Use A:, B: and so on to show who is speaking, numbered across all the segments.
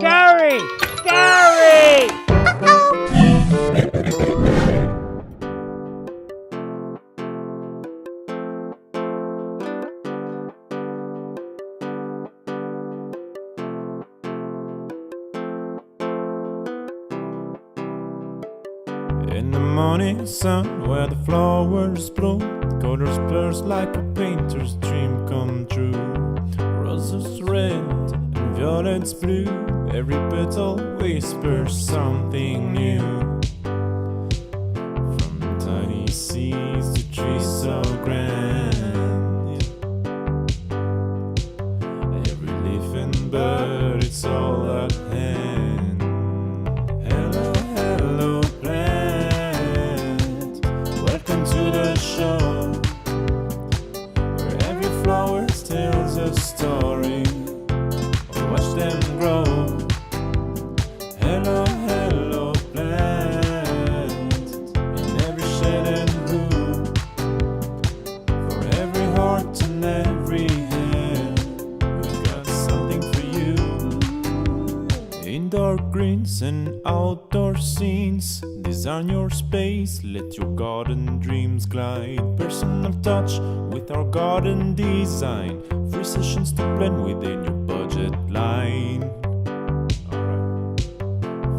A: Gary! Gary!
B: In the morning sun, where the flowers bloom, colors burst like a painter's dream come true. Roses red and violets blue, every petal whispers something new. From tiny seeds to trees so grand, every leaf and bird, it's all at hand. Hello, hello, plant, welcome to the show, where every flower tells a story. Watch them grow. Hello, hello, plant, in every shade and hue, for every heart and every hand, we've got something for you. Indoor greens and outdoor scenes, design your space, let your garden dreams glide. Personal touch with our garden design, free sessions to blend within your budget line.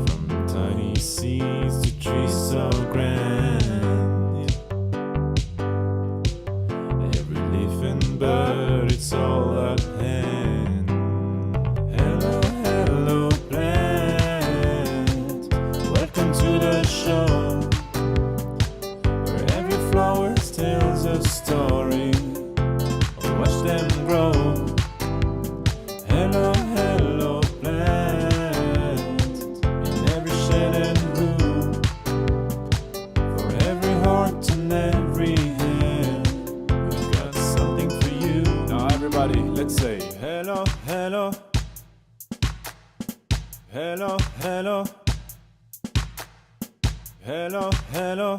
B: From tiny seeds to trees so grand, every leaf and bird, it's all at hand. Hello, hello, plant, welcome to the show, where every flower tells a story. Watch them grow. Hello, hello, plant, in every shade and hue, for every heart and every hand, we've got something for you. Now everybody, let's say hello, hello, hello, hello, hello, hello,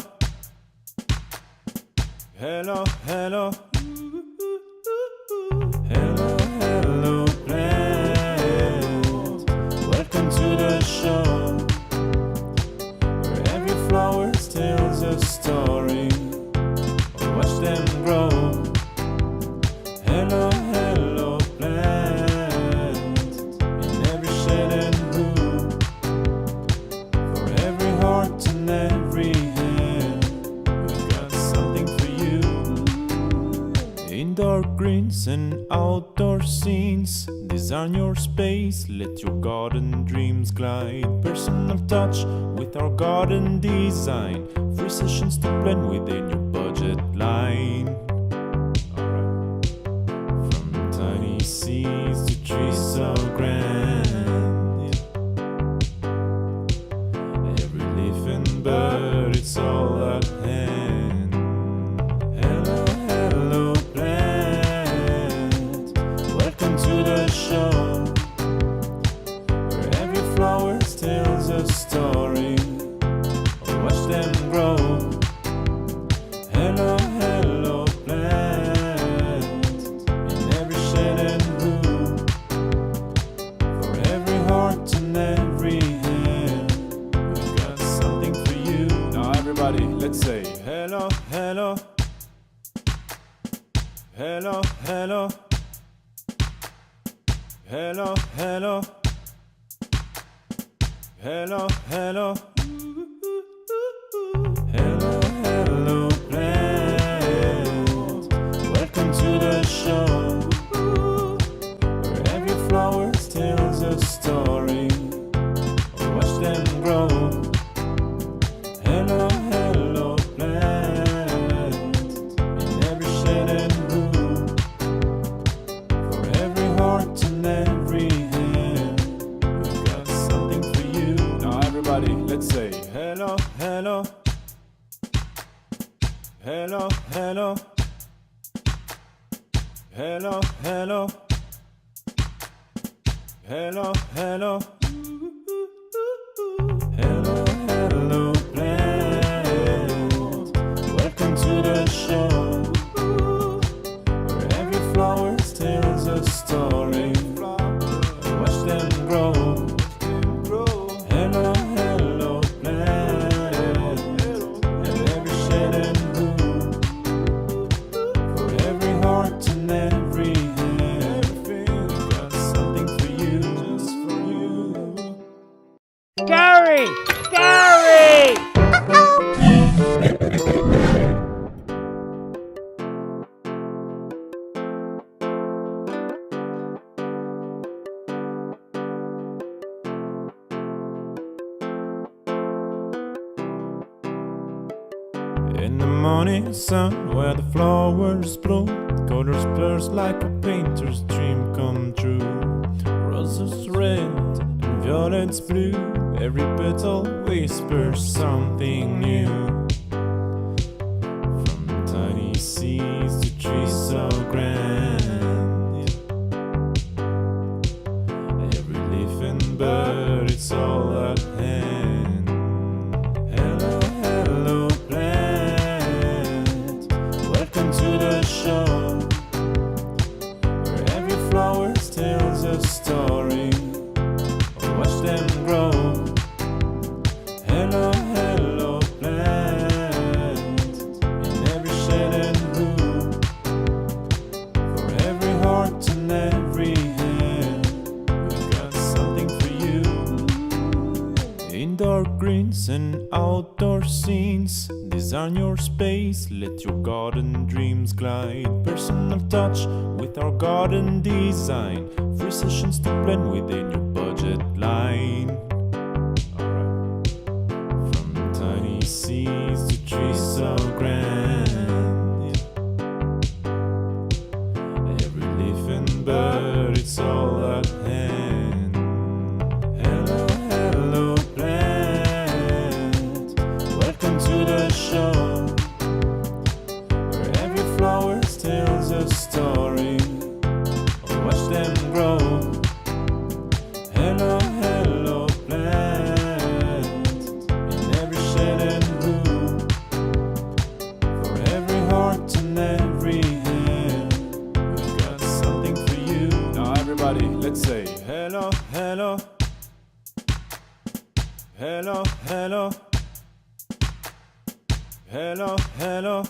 B: hello, hello. Hello, hello, plant, welcome to the show, where every flower tells a story. Watch them grow. Hello, hello, plant, in every shade and hue, for every heart and every hand, we've got something for you. Indoor greens and outdoor scenes, design your space, let your garden dreams glide. Personal touch with our garden design, free sessions to blend within your budget line. From tiny seeds to trees so grand, every leaf and bird, it's all at hand. Hello, hello, plant, welcome to the show, where every flower tells a story. Watch them grow. Hello, hello, plant, in every shade and hue, for every heart and every hand, we've got something for you. Now everybody, let's say hello, hello, hello, hello, hello, hello, hello, hello, hello, hello, plant, welcome to the show, where every flower tells a story. Watch them grow. Hello, hello, plant, in every shade and hue, for every heart and every hand, we've got something for you. Now everybody, let's say hello, hello, hello, hello, hello, hello, hello, hello, hello, hello, plant, welcome to the show, where every flower tells a story. Watch them grow.
A: Gary!
B: In the morning sun, where the flowers bloom, colors burst like a painter's dream come true. Roses red and violets blue, every petal whispers something new. From tiny seeds to trees so grand, every leaf and bird, it's all at hand. Hello, hello, plant, welcome to the show, where every flower tells a story. Watch them grow. Hello, hello, plant, in every shade and hue, for every heart and every hand, we've got something for you. Indoor greens and outdoor scenes, design your space, let your garden dreams glide. Personal touch with our garden design, free sessions to blend within your budget line. Alright. From tiny seeds to trees so grand, every leaf and bird, it's all at hand. Hello, hello, plant, welcome to the show, where every flower tells a story. Watch them grow. Hello, hello, plant, in every shade and hue, for every heart and every hand, we've got something for you. Now everybody, let's say hello, hello, hello, hello, hello, hello,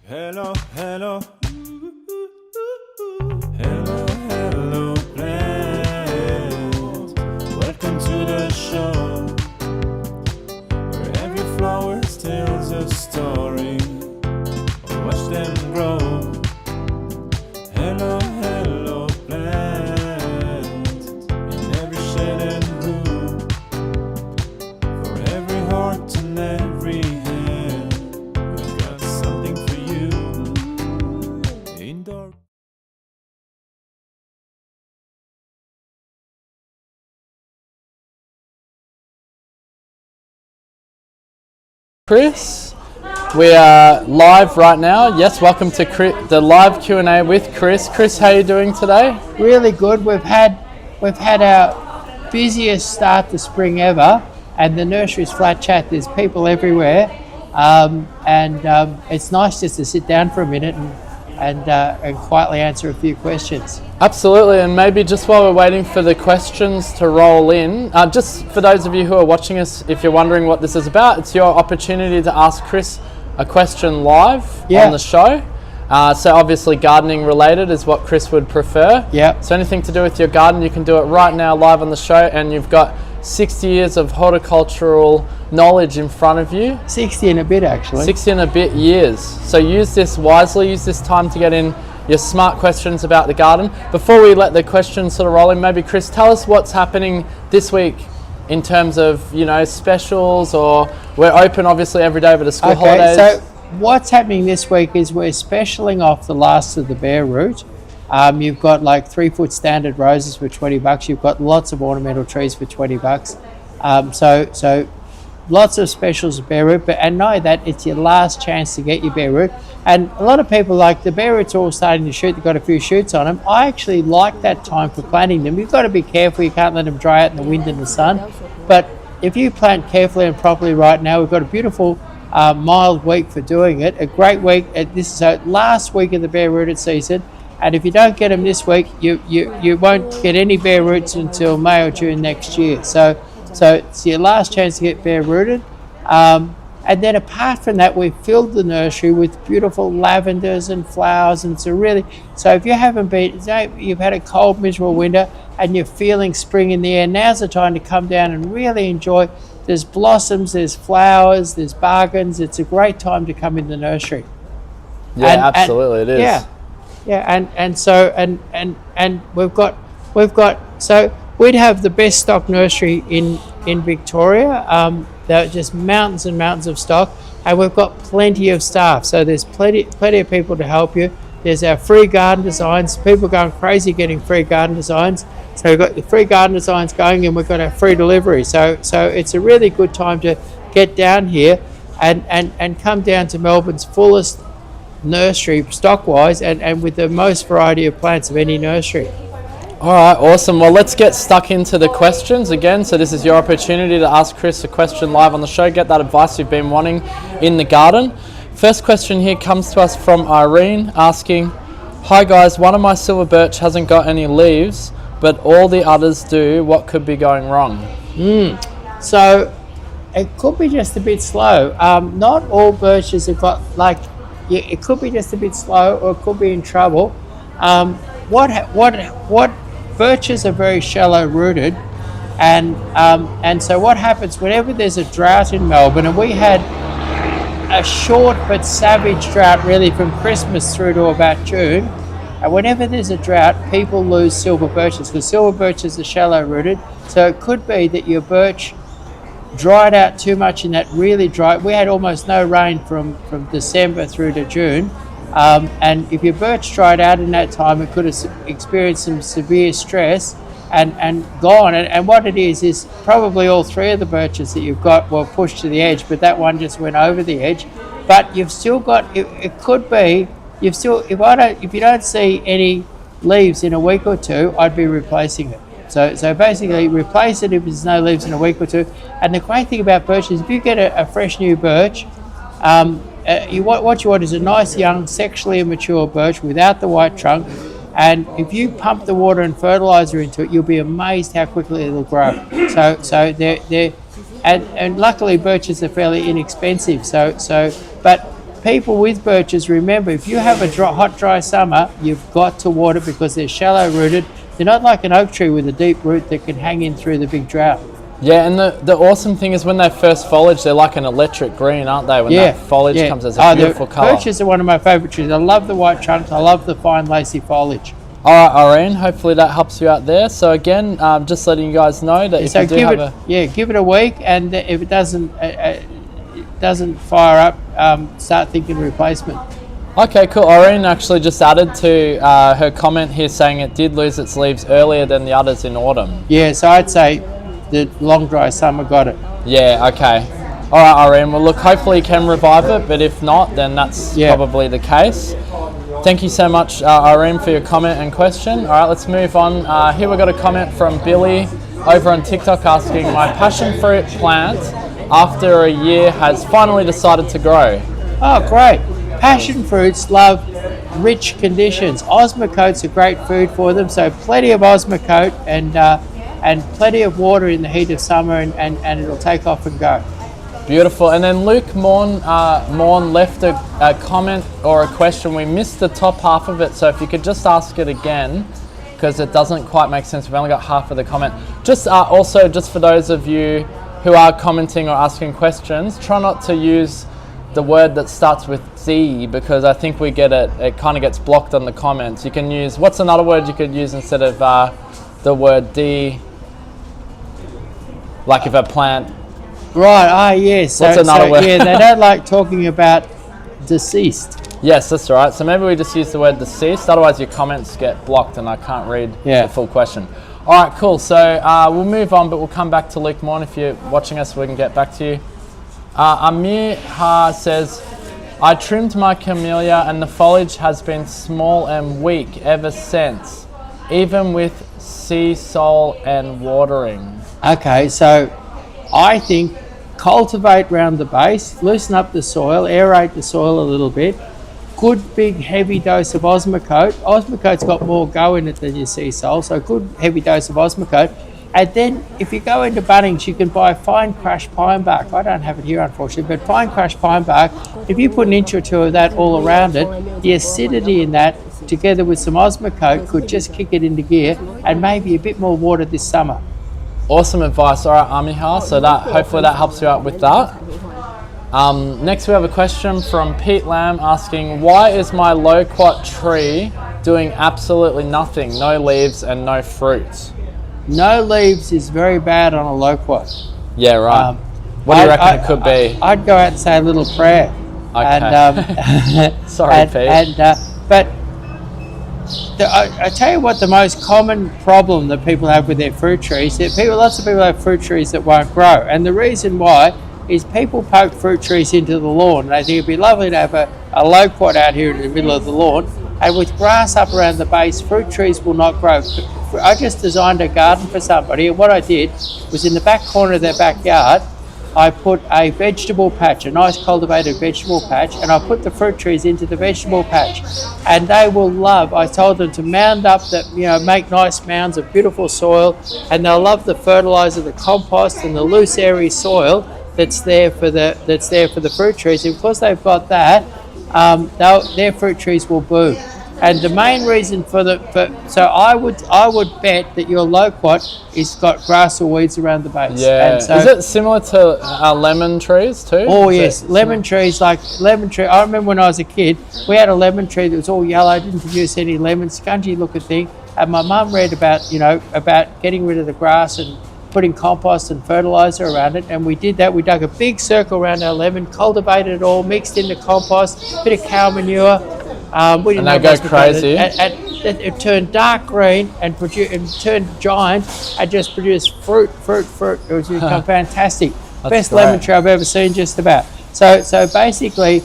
B: hello, hello. Hello, hello, plant, welcome to the show, where every flower tells a story. Watch them grow. Hello, hello, plant, in every shade and hue, for every heart and every hand, we've got something for you. Indoor.
C: Chris, we are live right now. Yes, welcome to the live Q&A with Chris. Chris, how are you doing today?
D: Really good. We've had our busiest start to spring ever, and the nursery's flat chat. There's people everywhere, and it's nice just to sit down for a minute and quietly answer a few questions.
C: Absolutely, and maybe just while we're waiting for the questions to roll in, just for those of you who are watching us, if you're wondering what this is about, it's your opportunity to ask Chris a question live on the show. So obviously gardening related is what Chris would prefer.
D: Yeah.
C: So anything to do with your garden, you can do it right now live on the show, and you've got 60 years of horticultural knowledge in front of you.
D: 60 and a bit, actually.
C: 60 and a bit years. So use this wisely, use this time to get in your smart questions about the garden. Before we let the questions sort of roll in, maybe Chris, tell us what's happening this week in terms of, you know, specials, or we're open obviously every day over the school holidays.
D: So what's happening this week is we're specialing off the last of the bare root. You've got like 3-foot standard roses for $20. You've got lots of ornamental trees for $20. So lots of specials of bare root, and know that it's your last chance to get your bare root. And a lot of people, like, the bare roots are all starting to shoot, they've got a few shoots on them. I actually like that time for planting them. You've got to be careful, you can't let them dry out in the wind and the sun. But if you plant carefully and properly right now, we've got a beautiful mild week for doing it, a great week. This is the last week of the bare rooted season, and if you don't get them this week, you won't get any bare roots until May or June next year. So it's your last chance to get bare rooted. And then apart from that, we've filled the nursery with beautiful lavenders and flowers, and so if you haven't been, say you've had a cold, miserable winter and you're feeling spring in the air, now's the time to come down and really enjoy. There's blossoms, there's flowers, there's bargains. It's a great time to come in the nursery.
C: Yeah, absolutely, it is.
D: Yeah, and we've got so we'd have the best stock nursery in Victoria. There are just mountains and mountains of stock, and we've got plenty of staff. So there's plenty of people to help you. There's our free garden designs. People are going crazy getting free garden designs. So we've got the free garden designs going, and we've got our free delivery. So it's a really good time to get down here and come down to Melbourne's fullest nursery stock-wise, and with the most variety of plants of any nursery.
C: All right, awesome. Well, let's get stuck into the questions again. So this is your opportunity to ask Chris a question live on the show. Get that advice you've been wanting in the garden. First question here comes to us from Irene asking, "Hi guys, one of my silver birch hasn't got any leaves, but all the others do. What could be going wrong?"
D: So it could be just a bit slow. Not all birches have got it could be just a bit slow, or it could be in trouble. What birches are very shallow rooted, and so what happens whenever there's a drought in Melbourne, and we had a short but savage drought really from Christmas through to about June, and whenever there's a drought, people lose silver birches because silver birches are shallow rooted. So it could be that your birch dried out too much in that really dry. We had almost no rain from December through to June. And if your birch dried out in that time, it could have experienced some severe stress and gone. And what it is probably all three of the birches that you've got were pushed to the edge, but that one just went over the edge. But you've still got, it could be, if you don't see any leaves in a week or two, I'd be replacing it. So basically replace it if there's no leaves in a week or two. And the great thing about birch is if you get a fresh new birch, what you want is a nice young sexually immature birch without the white trunk, and if you pump the water and fertilizer into it, you'll be amazed how quickly it'll grow. So they're and luckily birches are fairly inexpensive. But people with birches, remember, if you have a hot dry summer, you've got to water because they're shallow rooted. They're not like an oak tree with a deep root that can hang in through the big drought.
C: Yeah, and the awesome thing is when they first foliage, they're like an electric green, aren't they? When that foliage comes, as a beautiful colour.
D: Birches are one of my favourite trees. I love the white trunks. I love the fine lacy foliage.
C: All right, Irene, hopefully that helps you out there. So again, just letting you guys know that if you do have
D: give it a week, and if it doesn't fire up, start thinking replacement.
C: Okay, cool. Irene actually just added to her comment here saying it did lose its leaves earlier than the others in autumn.
D: Yeah, so I'd say the long dry summer got it.
C: Yeah, okay. All right, Irene. Well, look, hopefully you can revive it, but if not, then that's probably the case. Thank you so much, Irene, for your comment and question. All right, let's move on. Here we've got a comment from Billy over on TikTok asking, "My passion fruit plant, after a year, has finally decided to grow."
D: Oh, great. Passion fruits love rich conditions. Osmocote's a great food for them, so plenty of Osmocote and plenty of water in the heat of summer, and it'll take off and go.
C: Beautiful. And then Luke Morn left a comment or a question. We missed the top half of it, so if you could just ask it again, because it doesn't quite make sense. We've only got half of the comment. Just also, just for those of you who are commenting or asking questions, try not to use the word that starts with Z, because I think we get it kind of gets blocked on the comments. You can use, what's another word you could use instead of the word D? Like if a plant...
D: Right, yes.
C: What's another word?
D: Yeah, they don't like talking about deceased.
C: Yes, that's right. So maybe we just use the word deceased, otherwise your comments get blocked and I can't read the full question. All right, cool. So we'll move on, but we'll come back to Luke Morn. If you're watching us, we can get back to you. Amir Ha says, "I trimmed my camellia and the foliage has been small and weak ever since, even with sea salt and watering." Okay, so I think cultivate round the base, loosen up the soil, aerate the soil a little bit. Good big heavy dose of Osmocote. Osmocote's got more go in it than your sea salt, so good heavy dose of Osmocote.
D: And then if you go into Bunnings, you can buy fine crushed pine bark. I don't have it here, unfortunately, but fine crushed pine bark, if you put an inch or two of that all around it, the acidity in that, together with some Osmocote, could just kick it into gear, and maybe a bit more water this summer.
C: Awesome advice. All right, Amiha. So that hopefully that helps you out with that. Next we have a question from Pete Lamb asking, why is my loquat tree doing absolutely nothing? No leaves and no fruit.
D: No leaves is very bad on a loquat.
C: Yeah, right. What do you reckon it could be?
D: I'd go out and say a little prayer.
C: Okay.
D: And,
C: Sorry, Pete.
D: But I tell you what, the most common problem that people have with their fruit trees, lots of people have fruit trees that won't grow. And the reason why is people poke fruit trees into the lawn. And they think it'd be lovely to have a loquat out here in the middle of the lawn. And with grass up around the base, fruit trees will not grow. I just designed a garden for somebody, and what I did was in the back corner of their backyard, I put a vegetable patch, a nice cultivated vegetable patch, and I put the fruit trees into the vegetable patch. And they will love, I told them to mound up, make nice mounds of beautiful soil, and they'll love the fertilizer, the compost, and the loose airy soil that's there for the fruit trees. And because they've got that, their fruit trees will boom. And the main reason so I would bet that your loquat has got grass or weeds around the base.
C: Yeah.
D: And so,
C: is it similar to lemon trees too?
D: Oh yes, lemon trees. I remember when I was a kid, we had a lemon tree that was all yellow, didn't produce any lemons, scungy looking thing. And my mum read about getting rid of the grass and putting compost and fertilizer around it, and we did that. We dug a big circle around our lemon, cultivated it all, mixed into compost, bit of cow manure. We didn't
C: and they go crazy.
D: And it turned dark green and turned giant and just produced fruit. It was become fantastic. Best
C: great.
D: lemon tree I've ever seen, just about. So basically,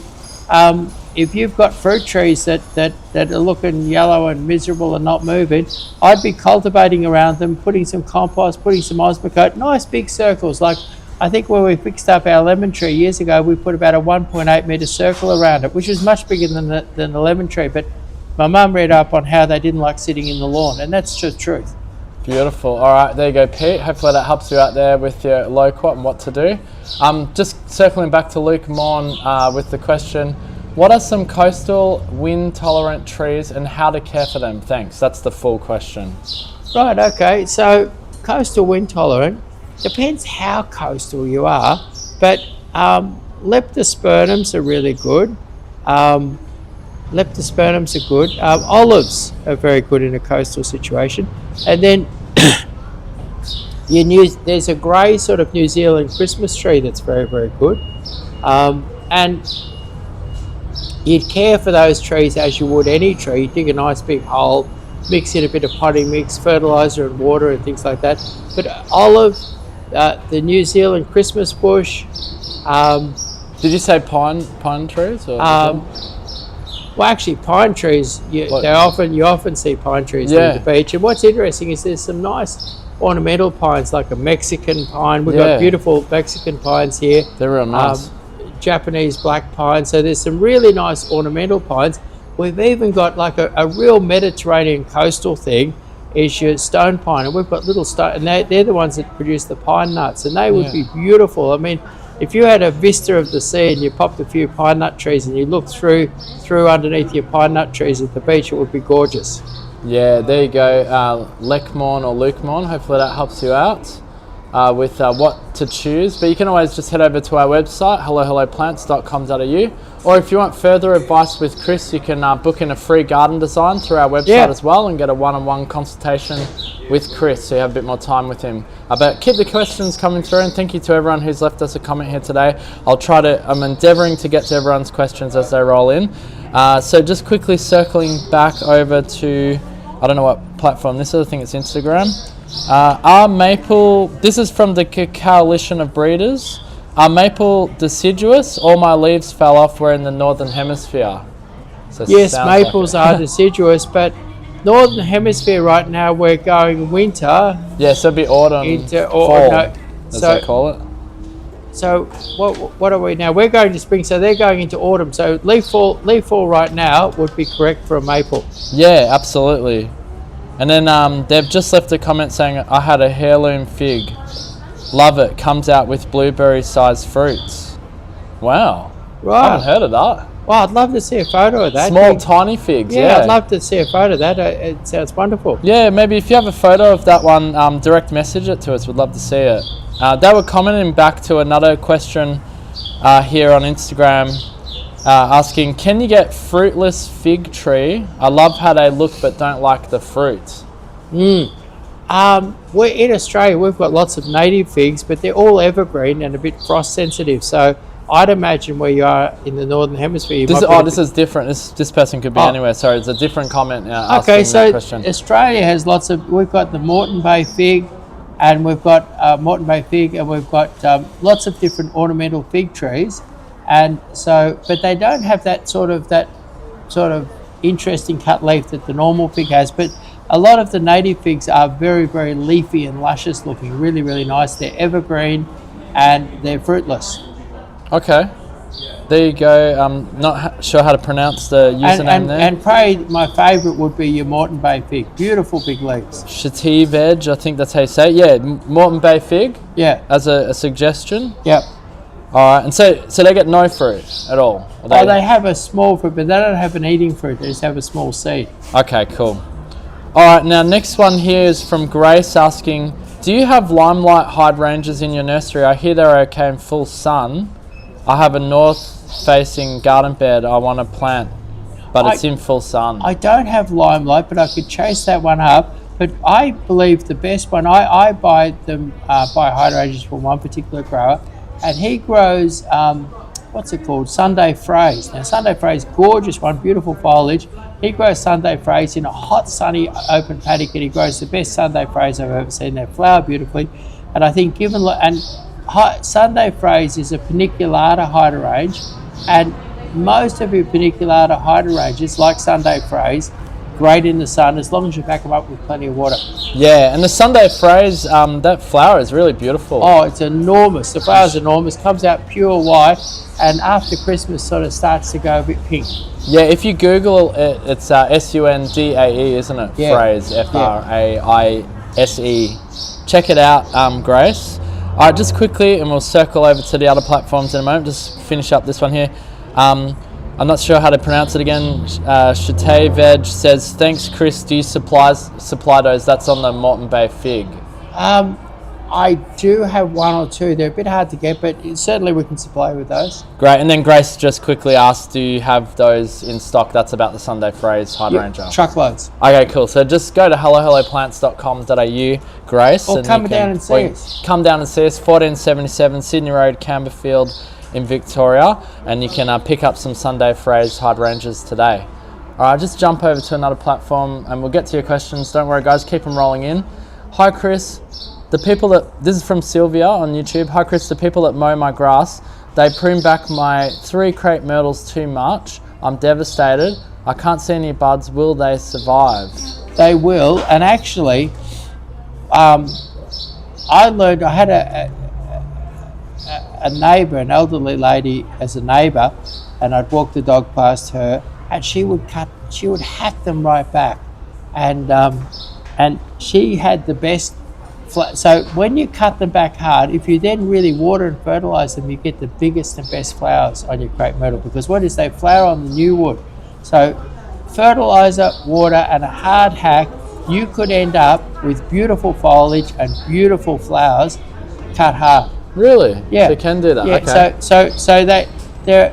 D: if you've got fruit trees that are looking yellow and miserable and not moving, I'd be cultivating around them, putting some compost, putting some Osmocote, nice big circles. Like I think when we fixed up our lemon tree years ago, we put about a 1.8 metre circle around it, which is much bigger than the lemon tree. But my mum read up on how they didn't like sitting in the lawn, and that's just truth.
C: Beautiful. All right, there you go, Pete. Hopefully that helps you out there with your loquat and what to do. Just circling back to Luke Mon with the question, what are some coastal wind-tolerant trees and how to care for them? Thanks. That's the full question.
D: Right, okay. So coastal wind-tolerant, depends how coastal you are, but leptospermums are really good. Leptospermums are good. Olives are very good in a coastal situation. And then there's a grey sort of New Zealand Christmas tree that's very, very good. And you'd care for those trees as you would any tree. You dig a nice big hole, mix in a bit of potting mix, fertiliser and water and things like that. But olive, the New Zealand Christmas bush.
C: Did you say pine trees? Or
D: Well, actually, pine trees. You often see pine trees on the beach. And what's interesting is there's some nice ornamental pines, like a Mexican pine. We've got beautiful Mexican pines here.
C: They're real nice.
D: Japanese black pine. So there's some really nice ornamental pines. We've even got like a real Mediterranean coastal thing. Is your stone pine, and we've got little stone, and they're the ones that produce the pine nuts, and they would be beautiful. I mean, if you had a vista of the sea and you popped a few pine nut trees and you looked through underneath your pine nut trees at the beach, it would be gorgeous.
C: Yeah, there you go, Lekmon or Lukemon. Hopefully that helps you out with what to choose. But you can always just head over to our website, hellohelloplants.com.au. Or if you want further advice with Chris, you can book in a free garden design through our website as well and get a one-on-one consultation with Chris so you have a bit more time with him. But keep the questions coming through, and thank you to everyone who's left us a comment here today. I'm endeavouring to get to everyone's questions as they roll in. So just quickly circling back over to, I don't know what platform this is, I think it's Instagram. Are maple, this is from the Coalition of Breeders, are maple deciduous? All my leaves fell off, we're in the Northern Hemisphere. So
D: yes, maples are deciduous, but Northern Hemisphere right now we're going winter.
C: Yeah, so it'd be autumn,
D: into
C: fall, as they call it.
D: So what are we now? We're going to spring, so they're going into autumn. So leaf fall right now would be correct for a maple.
C: Yeah, absolutely. And then they've just left a comment saying, I had a heirloom fig. Love it. Comes out with blueberry-sized fruits. Wow.
D: Right.
C: I haven't heard of that.
D: Well, I'd love to see a photo of that.
C: Small, tiny figs,
D: Yeah, I'd love to see a photo of that. It sounds wonderful.
C: Yeah, maybe if you have a photo of that one, direct message it to us. We'd love to see it. They were commenting back to another question here on Instagram, asking, can you get fruitless fig tree? I love how they look but don't like the fruit.
D: We're in Australia, we've got lots of native figs, but they're all evergreen and a bit frost sensitive. So I'd imagine where you are in the northern hemisphere.
C: This is different. This person could be anywhere. Sorry, it's a different comment.
D: Okay, so
C: that question.
D: Australia has lots of. We've got the Moreton Bay fig, and we've got Moreton Bay fig, and we've got lots of different ornamental fig trees, and so, but they don't have that sort of interesting cut leaf that the normal fig has. But a lot of the native figs are very, very leafy and luscious looking, really, really nice. They're evergreen, and they're fruitless.
C: Okay, there you go. I'm not sure how to pronounce the username there.
D: And probably my favourite would be your Moreton Bay fig. Beautiful big leaves.
C: Chati veg, I think that's how you say it. Yeah, Moreton Bay fig.
D: Yeah.
C: As a suggestion.
D: Yep.
C: All right, and so they get no fruit at all.
D: They have a small fruit, but they don't have an eating fruit. They just have a small seed.
C: Okay, cool. All right, now next one here is from Grace asking, do you have limelight hydrangeas in your nursery? I hear they're okay in full sun. I have a north-facing garden bed I want to plant, but it's in full sun.
D: I don't have limelight, but I could chase that one up. But I believe the best one, I buy them, buy hydrangeas from one particular grower, and he grows, what's it called? Sunday Fraise. Now, Sunday Fraise, gorgeous one, beautiful foliage. He grows Sunday Fraise in a hot, sunny, open paddock, and he grows the best Sunday Fraise I've ever seen. They flower beautifully, and I think Sunday Fraise is a paniculata hydrange, and most of your paniculata hydrangeas, like Sunday Fraise, great in the sun as long as you back them up with plenty of water.
C: Yeah, and the Sunday Fraise, that flower is really beautiful.
D: Oh, it's enormous. The flower's enormous, comes out pure white, and after Christmas sort of starts to go a bit pink.
C: Yeah, if you Google it, it's Sundae, isn't it?
D: Yeah.
C: Fraise, Fraise. Check it out, Grace. All right, just quickly, and we'll circle over to the other platforms in a moment. Just finish up this one here. I'm not sure how to pronounce it again. Chate Veg says, thanks, Chris. Do you supply those? That's on the Moreton Bay fig.
D: I do have one or two. They're a bit hard to get, but certainly we can supply with those.
C: Great. And then Grace just quickly asked, do you have those in stock? That's about the Sunday Fraise hydrangea.
D: Truckloads.
C: Okay, cool. So just go to hellohelloplants.com.au, Grace.
D: Or come down and see us.
C: Come down and see us, 1477 Sydney Road, Camberfield in Victoria. And you can pick up some Sunday Fraise hydrangeas today. All right, just jump over to another platform and we'll get to your questions. Don't worry, guys. Keep them rolling in. Hi, Chris. This is from Sylvia on YouTube. Hi Chris, the people that mow my grass, they prune back my 3 crepe myrtles too much. I'm devastated. I can't see any buds. Will they survive?
D: They will, and actually, I had a neighbour, an elderly lady as a neighbour, and I'd walk the dog past her, and she would hack them right back, and she had the best. So when you cut them back hard, if you then really water and fertilise them, you get the biggest and best flowers on your crepe myrtle, because what is they flower on the new wood. So fertiliser, water and a hard hack, you could end up with beautiful foliage and beautiful flowers cut hard.
C: Really?
D: Yeah.
C: So you can do that.
D: Yeah.
C: Okay.
D: So they're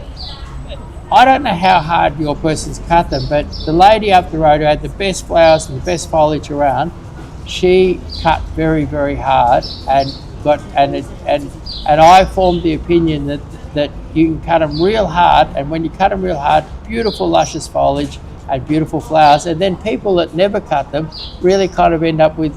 D: I don't know how hard your person's cut them, but the lady up the road who had the best flowers and the best foliage around, she cut very, very hard, and I formed the opinion that you can cut them real hard, and when you cut them real hard, beautiful luscious foliage and beautiful flowers, and then people that never cut them really kind of end up with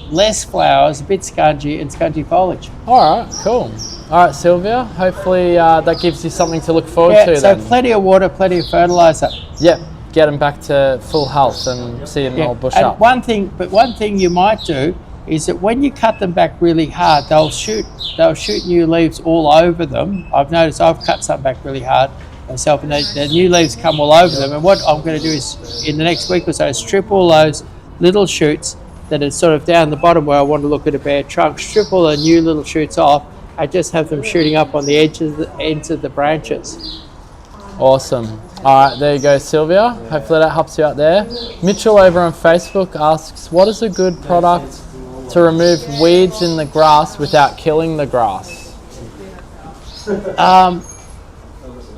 D: less flowers, a bit scungy foliage.
C: All right, cool. All right, Sylvia, hopefully that gives you something to look forward to
D: so
C: then.
D: Plenty of water, plenty of fertiliser.
C: Yep. Get them back to full health and see them all bush
D: and
C: up.
D: One thing you might do is that when you cut them back really hard, they'll shoot new leaves all over them. I've noticed I've cut some back really hard myself, and the new leaves come all over them. And what I'm going to do is in the next week or so, strip all those little shoots that are sort of down the bottom where I want to look at a bare trunk, strip all the new little shoots off, and just have them shooting up on the ends of the branches.
C: Awesome. All right, there you go, Sylvia. Hopefully that helps you out there. Mitchell over on Facebook asks, what is a good product to remove weeds in the grass without killing the grass?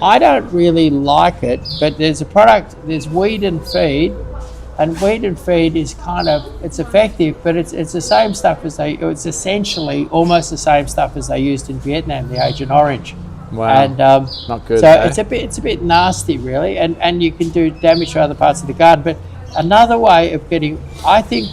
D: I don't really like it, but there's a product, there's Weed and Feed, and Weed and Feed is it's effective, but it's the same stuff it's essentially almost the same stuff as they used in Vietnam, the Agent Orange.
C: Wow,
D: and
C: not good.
D: So
C: eh?
D: it's a bit nasty, really, and you can do damage to other parts of the garden. But another way of getting, I think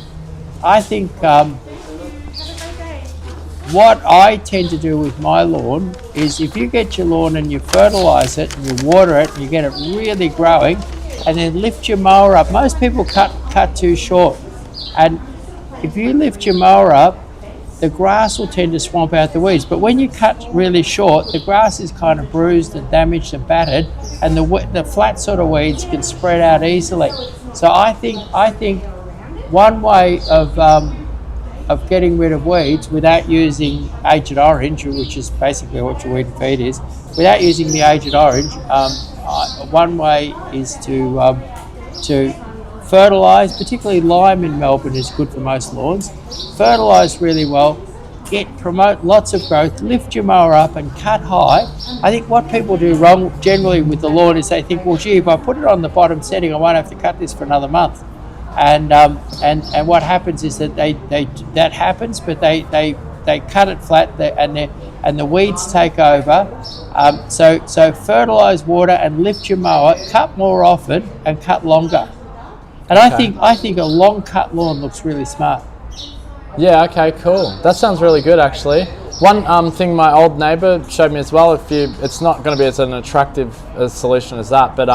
D: what I tend to do with my lawn is if you get your lawn and you fertilise it and you water it and you get it really growing, and then lift your mower up. Most people cut too short, and if you lift your mower up, the grass will tend to swamp out the weeds. But when you cut really short, the grass is kind of bruised and damaged and battered, and the flat sort of weeds can spread out easily. So I think one way of getting rid of weeds without using Agent Orange, which is basically what your Weed and Feed is, without using the Agent Orange, one way is to fertilise, particularly lime in Melbourne is good for most lawns. Fertilise really well, promote lots of growth, lift your mower up and cut high. I think what people do wrong generally with the lawn is they think, well, gee, if I put it on the bottom setting, I won't have to cut this for another month. And what happens is that that happens, but they cut it flat and the weeds take over. So fertilise, water, and lift your mower. Cut more often and cut longer. And
C: Okay.
D: I think a long cut lawn looks really smart.
C: Yeah, okay, cool. That sounds really good, actually. One thing my old neighbour showed me as well, it's not going to be as an attractive solution as that, but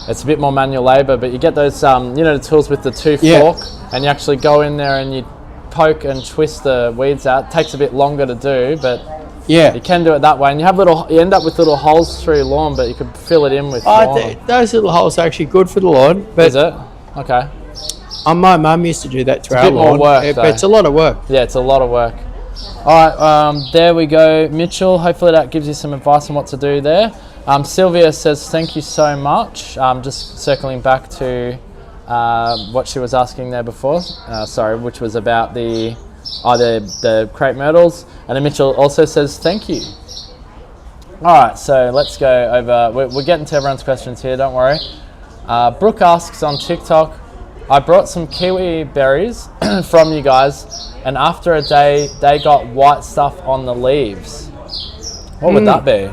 C: it's a bit more manual labour, but you get those, the tools with the fork, and you actually go in there and you poke and twist the weeds out. It takes a bit longer to do, but
D: Yeah.
C: you can do it that way. And you end up with little holes through your lawn, but you could fill it in with lawn.
D: Those little holes are actually good for the lawn. But
C: Is it? Okay.
D: my mum used to do that to
C: a
D: our
C: bit more
D: lawn.
C: work,
D: But
C: though.
D: it's a lot of work.
C: Yeah, it's a lot of work. All right, there we go, Mitchell. Hopefully that gives you some advice on what to do there. Sylvia says, thank you so much. Just circling back to what she was asking there before, which was about the crepe myrtles. And then Mitchell also says, thank you. All right, so let's go over. We're getting to everyone's questions here, don't worry. Brooke asks on TikTok, I brought some kiwi berries from you guys, and after a day, they got white stuff on the leaves. What would that be?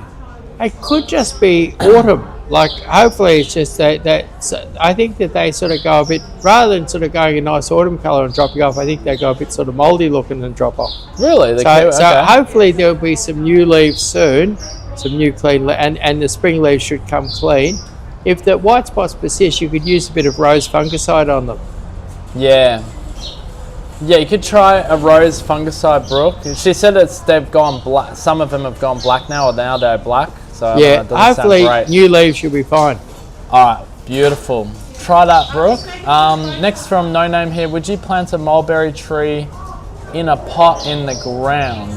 D: It could just be autumn. Like, hopefully it's just I think that they sort of go a bit, rather than sort of going a nice autumn colour and dropping off, I think they go a bit sort of mouldy looking and drop off.
C: Really?
D: So hopefully there'll be some new leaves soon, some new clean, and the spring leaves should come clean. If the white spots persist, you could use a bit of rose fungicide on them.
C: Yeah. Yeah, you could try a rose fungicide, Brooke. She said they've gone black. Some of them have gone black now, or now they're black. So
D: Yeah,
C: it doesn't
D: hopefully
C: sound great.
D: new leaves should be fine.
C: All right, beautiful. Try that, Brooke. Next from No Name here, would you plant a mulberry tree in a pot in the ground?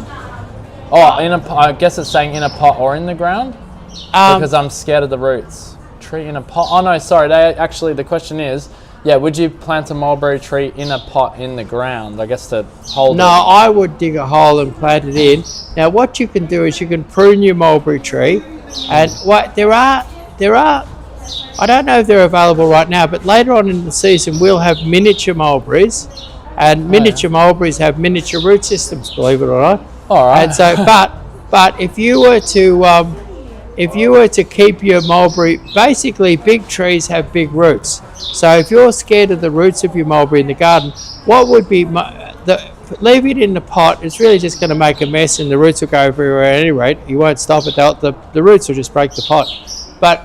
C: I guess it's saying in a pot or in the ground? Because I'm scared of the roots. Tree in a pot. Oh no, sorry. The question is, would you plant a mulberry tree in a pot in the ground? I guess to hold it.
D: No, I would dig a hole and plant it in. Now, what you can do is you can prune your mulberry tree, and there are. I don't know if they're available right now, but later on in the season we'll have miniature mulberries, and miniature mulberries have miniature root systems. Believe it or not.
C: All right.
D: And so, but if you were to keep your mulberry, basically big trees have big roots. So if you're scared of the roots of your mulberry in the garden, what would be leave it in the pot. It's really just going to make a mess, and the roots will go everywhere at any rate. You won't stop it. The roots will just break the pot. But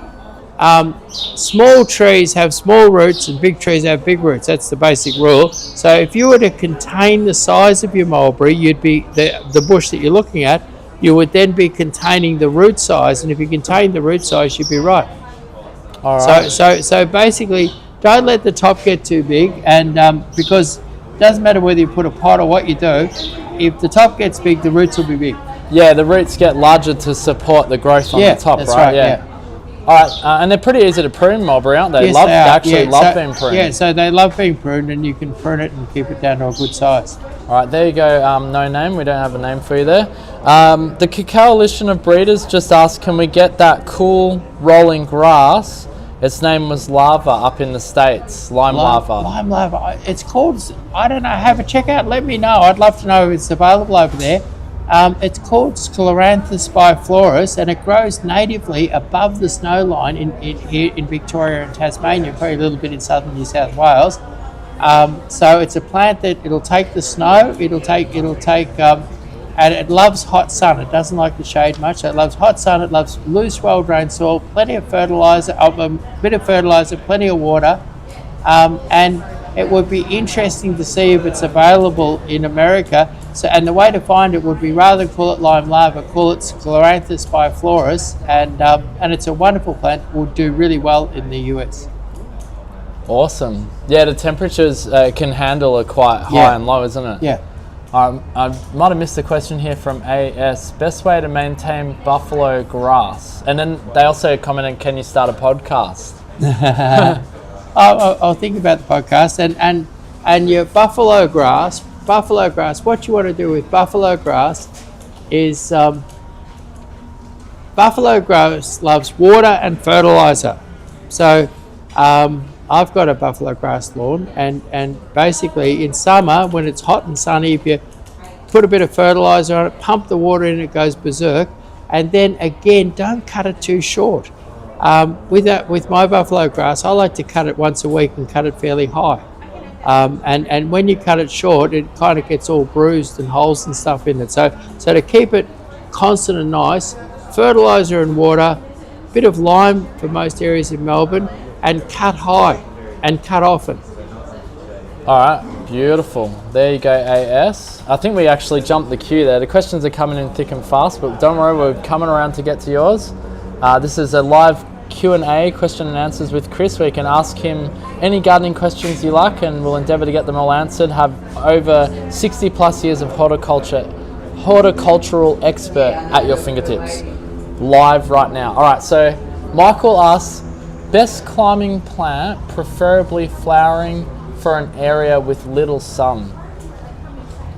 D: small trees have small roots and big trees have big roots. That's the basic rule. So if you were to contain the size of your mulberry, you'd be the bush that you're looking at, you would then be containing the root size, and if you contain the root size, you'd be right.
C: All right.
D: So basically, don't let the top get too big, and because it doesn't matter whether you put a pot or what you do, if the top gets big, the roots will be big.
C: Yeah, the roots get larger to support the growth on the top,
D: that's
C: right?
D: Yeah.
C: All right, and they're pretty easy to prune, Mulberry, aren't they?
D: Yes,
C: They
D: they are.
C: actually love being pruned.
D: Yeah, so they love being pruned, and you can prune it and keep it down to a good size.
C: All right, there you go. No name. We don't have a name for you there. The Coalition of Breeders just asked, can we get that cool rolling grass? Its name was lava up in the States. Lime lava.
D: Lime lava. It's called, I don't know, have a check out. Let me know. I'd love to know if it's available over there. It's called Scleranthus biflorus, and it grows natively above the snow line in Victoria and Tasmania, probably a little bit in southern New South Wales. So it's a plant that it'll take the snow, and it loves hot sun. It doesn't like the shade much. It loves hot sun. It loves loose, well-drained soil, plenty of fertilizer, a bit of fertilizer, plenty of water, and it would be interesting to see if it's available in America. So, and the way to find it would be, rather than call it lime lava, call it Scleranthus biflorus, and it's a wonderful plant. Will do really well in the US.
C: Awesome. Yeah, the temperatures can handle are quite high and low, isn't it?
D: Yeah.
C: I might have missed a question here from AS. Best way to maintain buffalo grass? And then they also commented, can you start a podcast?
D: I'll think about the podcast. And your buffalo grass, what you want to do with buffalo grass is buffalo grass loves water and fertilizer. So I've got a buffalo grass lawn, and basically in summer when it's hot and sunny, if you put a bit of fertilizer on it, pump the water in, it goes berserk. And then again, don't cut it too short. With my buffalo grass, I like to cut it once a week and cut it fairly high. And when you cut it short, it kind of gets all bruised and holes and stuff in it. So to keep it constant and nice, fertilizer and water, bit of lime for most areas in Melbourne, and cut high and cut often.
C: All right, beautiful. There you go, AS. I think we actually jumped the queue there. The questions are coming in thick and fast, but don't worry, we're coming around to get to yours. This is a live Q&A, question and answers with Chris, where you can ask him any gardening questions you like, and we'll endeavour to get them all answered. Have over 60 plus years of horticultural expert at your fingertips, live right now. All right, so Michael asks, best climbing plant, preferably flowering, for an area with little sun.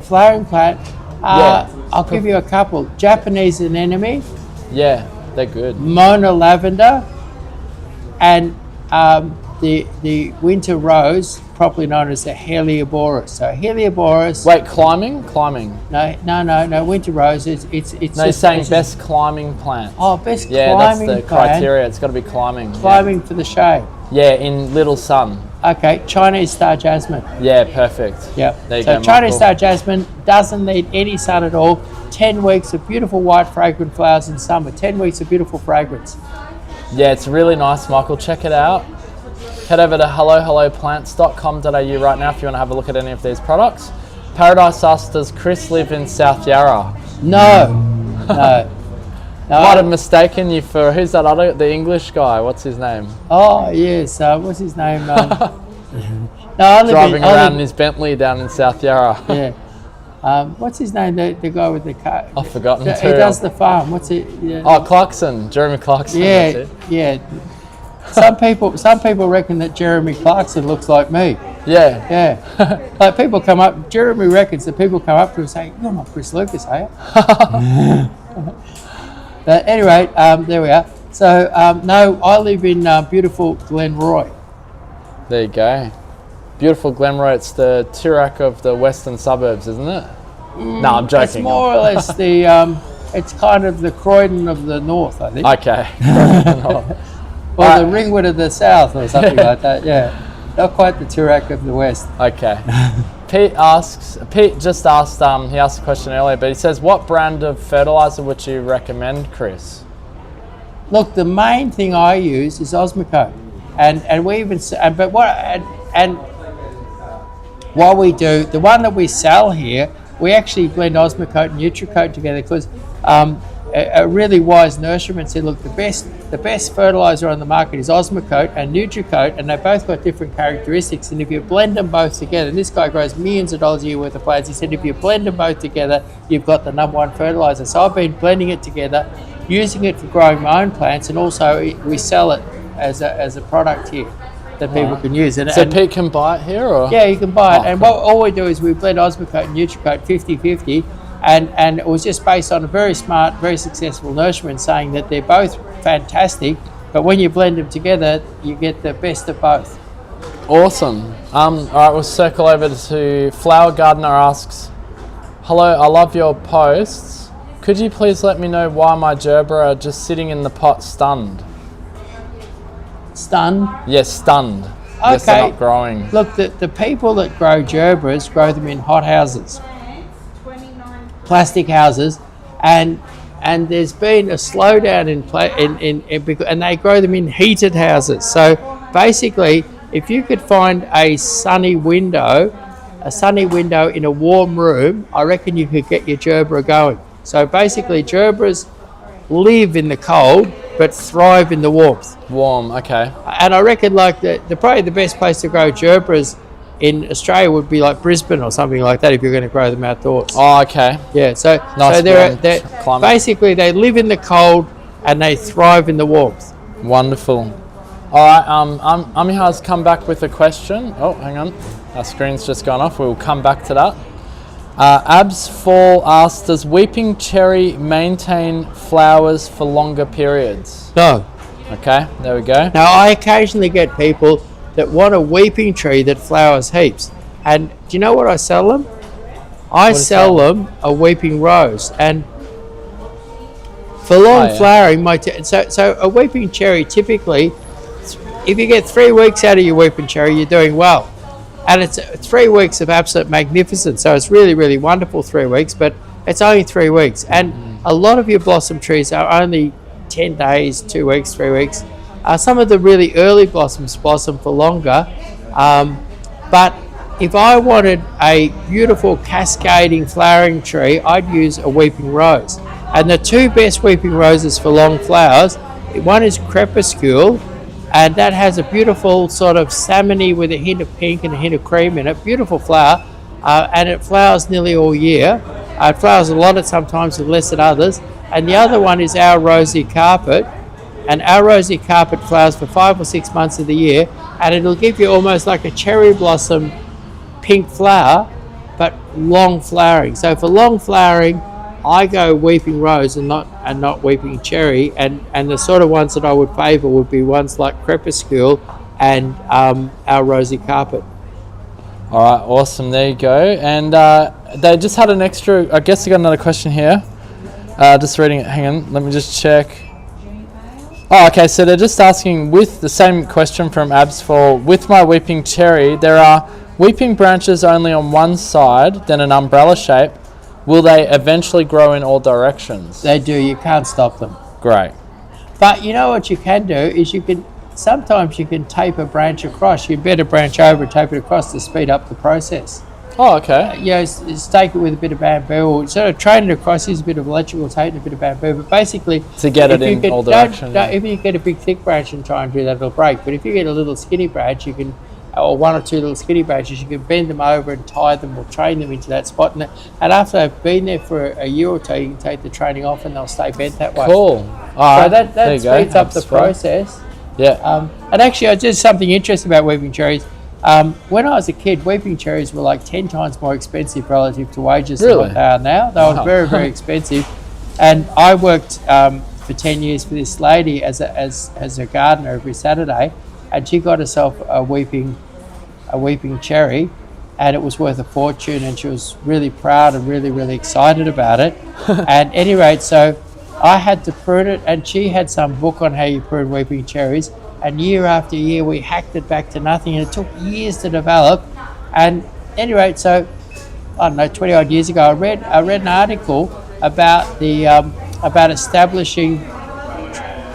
D: Flowering plant, I'll give you a couple. Japanese anemone.
C: Yeah, they're good.
D: Mona lavender, and the winter rose, properly known as the Helioborus. So Helioborus.
C: Wait, climbing?
D: No. Winter rose. It's.
C: No, he's saying best climbing plant.
D: Oh, best
C: yeah,
D: climbing
C: that's the
D: plant.
C: criteria. It's got to be climbing.
D: Climbing for the shade.
C: Yeah, in little sun.
D: Okay, Chinese star jasmine.
C: Yeah, perfect.
D: Yeah.
C: There you
D: so
C: go,
D: Chinese
C: Michael.
D: star jasmine doesn't need any sun at all. 10 weeks of beautiful white fragrant flowers in summer. 10 weeks of beautiful fragrance.
C: Yeah, it's really nice, Michael. Check it out. Head over to helloplants.com.au right now if you want to have a look at any of these products. Paradise asks, does Chris live in South Yarra?
D: No.
C: Might have mistaken you for, who's that other, the English guy? What's his name?
D: Oh, yes. What's his name?
C: Driving around in his Bentley down in South Yarra.
D: Yeah. What's his name? The guy with the car.
C: I've forgotten.
D: He does the farm. What's it? Yeah.
C: Oh, Clarkson. Jeremy Clarkson.
D: Yeah,
C: that's it.
D: yeah. Some people reckon that Jeremy Clarkson looks like me.
C: Yeah.
D: Yeah. Like people come up, Jeremy reckons that people come up to him and say, "You're not Chris Lucas, are you?" But anyway, there we are. So, no, I live in beautiful Glenroy.
C: There you go. Beautiful Glenroy. It's the Toorak of the western suburbs, isn't it? No, I'm joking.
D: It's more or less the, it's kind of the Croydon of the north, I think.
C: Okay.
D: Or the Ringwood of the south or something like that, yeah. Not quite the Toorak of the west.
C: Okay. Pete just asked, he asked a question earlier, but he says, what brand of fertilizer would you recommend, Chris?
D: Look, the main thing I use is Osmocote. And we even, but what we do, the one that we sell here, we actually blend Osmocote and Nutricote together because a really wise nurseryman said, look, the best fertilizer on the market is Osmocote and Nutricote, and they both got different characteristics. And if you blend them both together, and this guy grows millions of dollars a year worth of plants, he said, if you blend them both together, you've got the #1 fertilizer. So I've been blending it together, using it for growing my own plants, and also we sell it as a product here that people can use. And,
C: So Pete can buy it here, or?
D: yeah, you can buy it. And all we do is we blend Osmocote and Nutricote 50-50. And it was just based on a very smart, very successful nurseryman saying that they're both fantastic, but when you blend them together, you get the best of both.
C: Awesome. All right, we'll circle over to Flower Gardener asks, hello, I love your posts. Could you please let me know why my gerbera are just sitting in the pot stunned?
D: Stunned?
C: Yes, stunned. Yes, they're not growing.
D: Look, the people that grow gerberas grow them in hot houses, plastic houses, and there's been a slowdown and they grow them in heated houses. So basically, if you could find a sunny window in a warm room, I reckon you could get your gerbera going. So basically, gerberas live in the cold but thrive in the warmth.
C: Warm, okay.
D: And I reckon like probably the best place to grow gerberas in Australia would be like Brisbane or something like that if you're going to grow them outdoors.
C: Oh, okay.
D: Yeah, so
C: Nice
D: they're
C: climate.
D: basically they live in the cold and they thrive in the warmth.
C: Wonderful. All right, Ami has come back with a question. Oh, hang on. Our screen's just gone off. We'll come back to that. Abs Fall asks, does weeping cherry maintain flowers for longer periods?
D: No.
C: Okay, there we go.
D: Now, I occasionally get people that want a weeping tree that flowers heaps. And do you know what I sell them? I sell them a weeping rose. And for long flowering, so a weeping cherry typically, if you get 3 weeks out of your weeping cherry, you're doing well. And it's 3 weeks of absolute magnificence. So it's really, really wonderful 3 weeks, but it's only 3 weeks. And a lot of your blossom trees are only 10 days, 2 weeks, 3 weeks. Some of the really early blossoms blossom for longer. But if I wanted a beautiful cascading flowering tree, I'd use a weeping rose. And the 2 best weeping roses for long flowers, one is crepuscule, and that has a beautiful sort of salmony with a hint of pink and a hint of cream in it. Beautiful flower, and it flowers nearly all year. It flowers a lot at sometimes and less at others. And the other one is our rosy carpet. And our rosy carpet flowers for 5 or 6 months of the year, and it'll give you almost like a cherry blossom pink flower, but long flowering. So for long flowering, I go weeping rose and not weeping cherry, and the sort of ones that I would favour would be ones like crepuscule and our rosy carpet.
C: All right, awesome. There you go. And they just had an extra. I guess they got another question here. Just reading it. Hang on. Let me just check. Oh, okay. So they're just asking, with the same question from Absfall. With my weeping cherry, there are weeping branches only on one side, then an umbrella shape. Will they eventually grow in all directions?
D: They do. You can't stop them.
C: Great.
D: But you know what you can do is sometimes you can tape a branch across. You better branch over and tape it across to speed up the process.
C: Oh, okay.
D: Stake it with a bit of bamboo, or sort of train it across, use a bit of electrical tape and a bit of bamboo. But basically,
C: to get it in all directions.
D: If you get a big thick branch and try and do that, it'll break. But if you get a little skinny branch, you can, or 1 or 2 little skinny branches, you can bend them over and tie them or train them into that spot. And after they've been there for a year or 2, you can take the training off and they'll stay bent that way.
C: Cool. All right.
D: So that speeds up the process.
C: Yeah.
D: And actually, just something interesting about weeping cherries. When I was a kid, weeping cherries were like 10 times more expensive relative to wages than what they are now. They were very, very expensive. And I worked for 10 years for this lady as a gardener every Saturday, and she got herself a weeping cherry, and it was worth a fortune, and she was really proud and really, really excited about it. At any rate, so I had to prune it, and she had some book on how you prune weeping cherries. And year after year, we hacked it back to nothing, and it took years to develop. And anyway, so I don't know, 20 odd years ago, I read an article about about establishing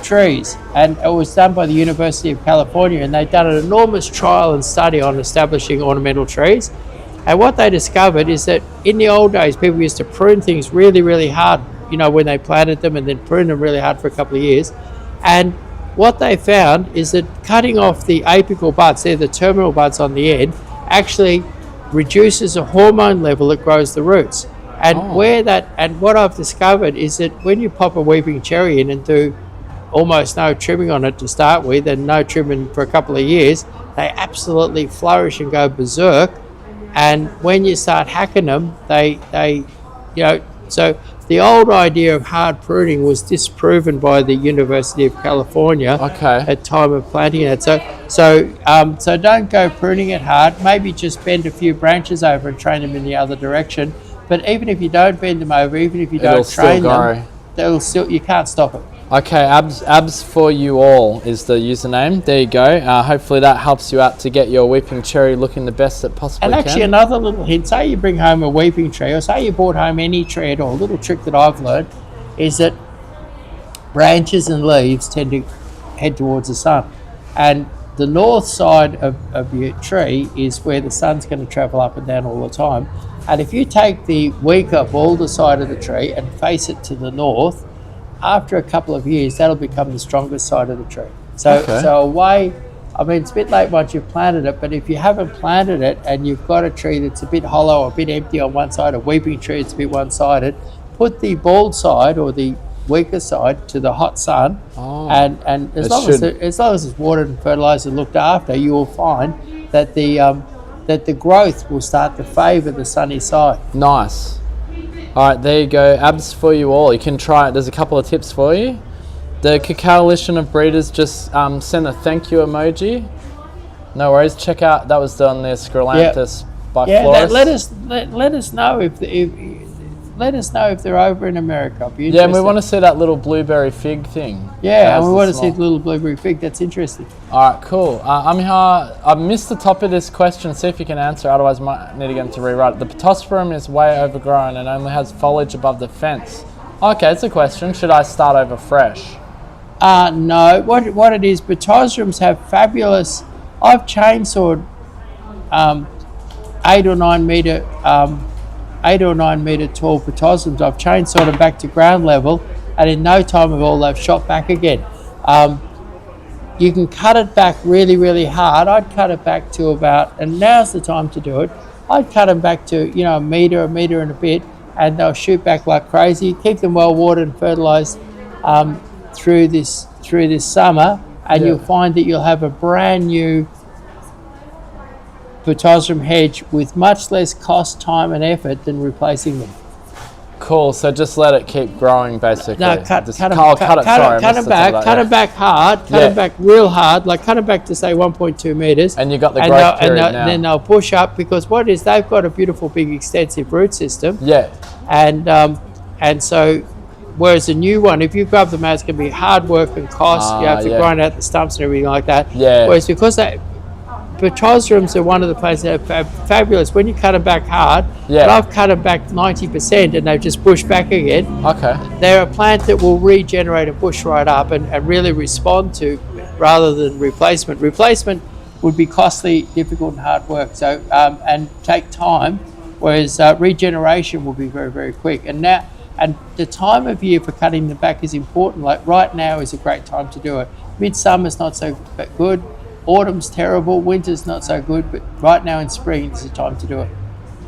D: trees, and it was done by the University of California, and they'd done an enormous trial and study on establishing ornamental trees. And what they discovered is that in the old days, people used to prune things really, really hard, you know, when they planted them, and then prune them really hard for a couple of years. And what they found is that cutting off the apical buds, they're the terminal buds on the end, actually reduces a hormone level that grows the roots. And what I've discovered is that when you pop a weeping cherry in and do almost no trimming on it to start with, and no trimming for a couple of years, they absolutely flourish and go berserk. And when you start hacking them, they you know, so the old idea of hard pruning was disproven by the University of California at time of planting it. So don't go pruning it hard. Maybe just bend a few branches over and train them in the other direction. But even if you don't bend them over, even if you don't train them, they'll still, you can't stop it.
C: Okay, abs for you all is the username. There you go. Hopefully that helps you out to get your weeping cherry looking the best it possibly can.
D: And actually another little hint, say you bring home a weeping tree, or say you brought home any tree at all, a little trick that I've learned is that branches and leaves tend to head towards the sun. And the north side of your tree is where the sun's going to travel up and down all the time. And if you take the weaker, balder side of the tree and face it to the north, after a couple of years, that'll become the strongest side of the tree. So I mean, it's a bit late once you've planted it, but if you haven't planted it and you've got a tree that's a bit hollow, a bit empty on one side, a weeping tree that's a bit one-sided, put the bald side or the weaker side to the hot sun, and as long as it's watered and fertilised and looked after, you will find that the growth will start to favour the sunny side.
C: Nice. All right, there you go. Abs for you all. You can try it. There's a couple of tips for you. The Coalition of Breeders just sent a thank you emoji. No worries. Check out, that was done there, Scrolanthus by Flores.
D: Let us know if they're over in America.
C: Yeah, and we want to see that little blueberry fig thing.
D: Yeah, and we want to see the little blueberry fig. That's interesting.
C: All right, cool. Amiha, I missed the top of this question. See if you can answer. Otherwise, I might need to get to rewrite it. The Pittosporum is way overgrown and only has foliage above the fence. Okay, it's a question. Should I start over fresh?
D: No. What it is, Pittosporums have fabulous. I've chainsawed 8 or 9 meter tall Pittosporums. I've chainsawed them back to ground level, and in no time at all they've shot back again. You can cut it back really, really hard. I'd cut it back to about, and now's the time to do it, I'd cut them back to, you know, a metre and a bit, and they'll shoot back like crazy. Keep them well watered and fertilised through this summer, and you'll find that you'll have a brand new Pittosporum hedge with much less cost, time and effort than replacing them.
C: Cool, so just let it keep growing basically.
D: No, cut them back hard, cut them back real hard, like cut them back to say 1.2 metres.
C: And you got the growth period now.
D: Then they'll push up, because what it is, they've got a beautiful big extensive root system.
C: Yeah.
D: And so, whereas a new one, if you grab them out, it's going to be hard work and cost. You have to grind out the stumps and everything like that.
C: Yeah.
D: Whereas because Pittosporums are one of the plants that are fabulous when you cut them back hard. Yeah. And I've cut them back 90% and they've just pushed back again.
C: Okay.
D: They're a plant that will regenerate and push right up and really respond to, rather than replacement. Replacement would be costly, difficult and hard work. So and take time, whereas regeneration will be very, very quick. And the time of year for cutting them back is important. Like right now is a great time to do it. Midsummer's not so good. Autumn's terrible, winter's not so good, but right now in spring is the time to do it.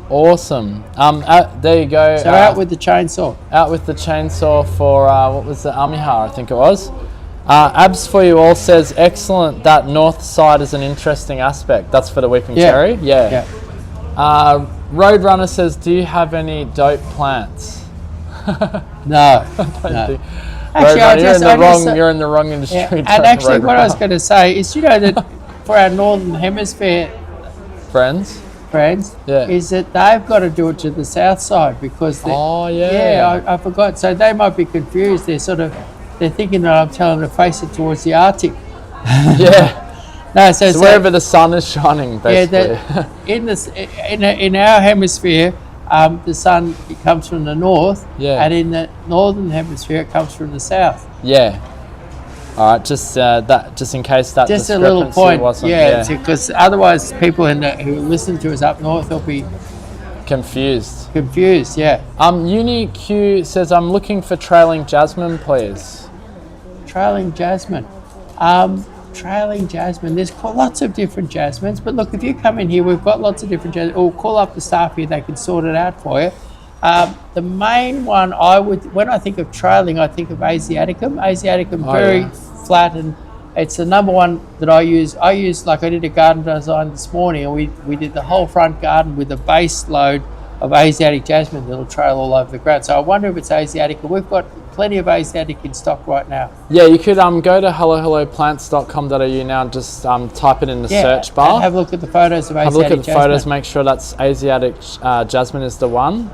C: Awesome. There you go.
D: So out with the chainsaw.
C: Out with the chainsaw for, what was the Amiha, I think it was. Abs for you all says, excellent, that north side is an interesting aspect. That's for the weeping cherry? Yeah. Roadrunner says, do you have any dope plants?
D: No.
C: Actually, you're in the wrong industry.
D: Yeah. And actually, what I was going to say is, you know, that for our northern hemisphere
C: friends,
D: is that they've got to do it to the south side, because I forgot. So they might be confused. They're thinking that I'm telling them to face it towards the Arctic. No, so
C: wherever the sun is shining, basically.
D: In our hemisphere, the sun comes from the north, and in the northern hemisphere it comes from the south. Yeah.
C: All right, just in case that
D: just a little point,
C: wasn't.
D: because otherwise people who listen to us up north will be
C: Confused.
D: Confused, yeah.
C: Uni Q says, I'm looking for trailing jasmine, please.
D: Trailing jasmine. Trailing jasmine. There's lots of different jasmines, but look, if you come in here, we've got lots of different jasmine. Or call up the staff here; they can sort it out for you. The main one when I think of trailing, I think of Asiaticum. Asiaticum, very flat, and it's the number one that I use. I did a garden design this morning, and we did the whole front garden with a base load of Asiatic jasmine that'll trail all over the ground. So I wonder if it's Asiaticum. We've got plenty of Asiatic in stock right now.
C: Yeah, you could go to hellohelloplants.com.au now and just type it in the search bar.
D: And have a look at the photos of Asiatic
C: Have a look at the
D: jasmine.
C: photos, make sure that's Asiatic jasmine is the one.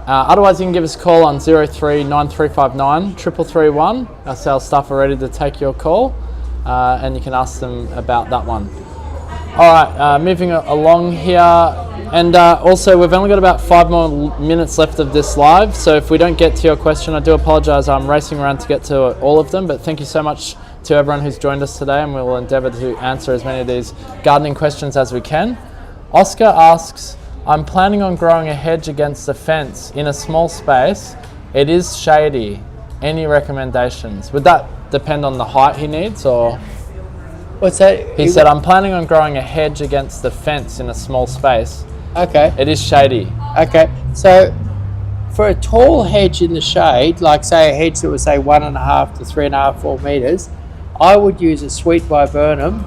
C: Otherwise, you can give us a call on 03 9359 3331. Our sales staff are ready to take your call, and you can ask them about that one. All right, moving along here. And also, we've only got about 5 more minutes left of this live, so if we don't get to your question, I do apologise. I'm racing around to get to all of them, but thank you so much to everyone who's joined us today, and we will endeavour to answer as many of these gardening questions as we can. Oscar asks, I'm planning on growing a hedge against the fence in a small space. It is shady. Any recommendations? Would that depend on the height he needs, or...?
D: What's that?
C: He said, I'm planning on growing a hedge against the fence in a small space.
D: Okay.
C: It is shady.
D: Okay. So for a tall hedge in the shade, like say a hedge that was say 1.5 to 3.5, 4 meters, I would use a sweet viburnum.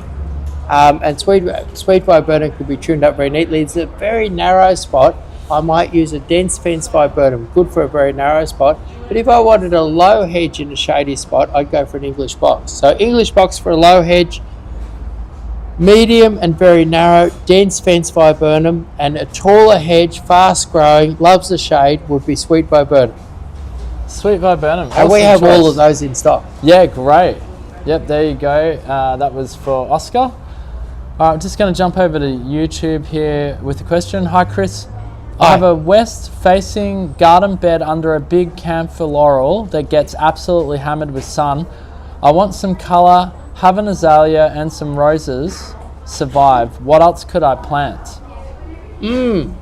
D: And sweet viburnum could be trimmed up very neatly. It's a very narrow spot. I might use a dense fence viburnum, good for a very narrow spot. But if I wanted a low hedge in a shady spot, I'd go for an English box. So English box for a low hedge, medium and very narrow, dense fence viburnum, and a taller hedge, fast growing, loves the shade, would be sweet viburnum.
C: Sweet viburnum.
D: And we have all of those in stock.
C: Yeah, great. Yep, there you go. That was for Oscar. All right, I'm just going to jump over to YouTube here with a question. Hi, Chris. I have a west-facing garden bed under a big camphor laurel that gets absolutely hammered with sun. I want some colour, have an azalea and some roses survive. What else could I plant?